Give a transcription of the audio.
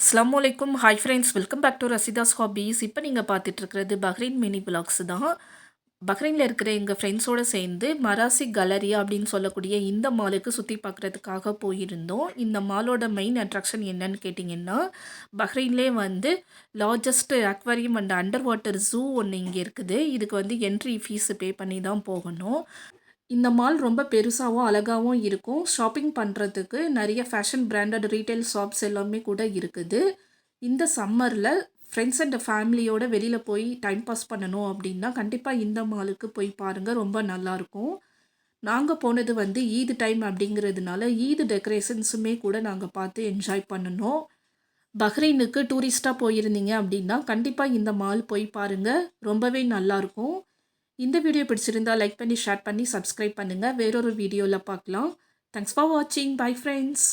அஸ்ஸலாமு அலைக்கும். Hi friends, welcome back to Rasitha's hobbies. இப்போ நீங்கள் பார்த்துட்டு இருக்கிறது பஹ்ரைன் மினி விலாக்ஸ் தான். பஹ்ரைனில் இருக்கிற எங்கள் ஃப்ரெண்ட்ஸோடு சேர்ந்து மராசி கலரியா அப்படின்னு சொல்லக்கூடிய இந்த மாலுக்கு சுற்றி பார்க்குறதுக்காக போயிருந்தோம். இந்த மாலோட மெயின் அட்ராக்ஷன் என்னன்னு கேட்டிங்கன்னா, பஹ்ரைன்லேயே வந்து largest aquarium and under water zoo ஒன்று இங்கே இருக்குது. இதுக்கு வந்து என்ட்ரி ஃபீஸ் பே பண்ணி தான் போகணும். இந்த மால் ரொம்ப பெருசாவும், அழகாவும் இருக்கும். ஷாப்பிங் பண்றதுக்கு நெறைய ஃபேஷன் பிராண்டட் ரீட்டெயில் ஷாப்ஸ் எல்லாமே கூட இருக்குது. இந்த சம்மர்ல ஃப்ரெண்ட்ஸ் அண்ட் ஃபேமிலியோட வெளியில போய் டைம் பாஸ் பண்ணணும் அப்டின்னா, கண்டிப்பா இந்த மாலுக்கு போய் பாருங்க. ரொம்ப நல்லாருக்கும். நாங்க போனது வந்து ஈத் டைம் அப்டிங்கிறதுனால, ஈத் டெக்கரேஷன்ஸுமே கூட நாங்க பார்த்து என்ஜாய் பண்ணுனோம். பஹ்ரைனுக்கு டூரிஸ்ட்டா போயிருந்தீங்க அப்டின்னா, கண்டிப்பா இந்த மால் போய் பாருங்க. ரொம்பவே நல்லாருக்கும். இந்த வீடியோ பிடிச்சிருந்தா லைக் பண்ணி, ஷேர் பண்ணி, சப்ஸ்கிரைப் பண்ணுங்க. வேறொரு வீடியோல பார்க்கலாம். தேங்க்ஸ் ஃபார் வாட்சிங். Bye friends.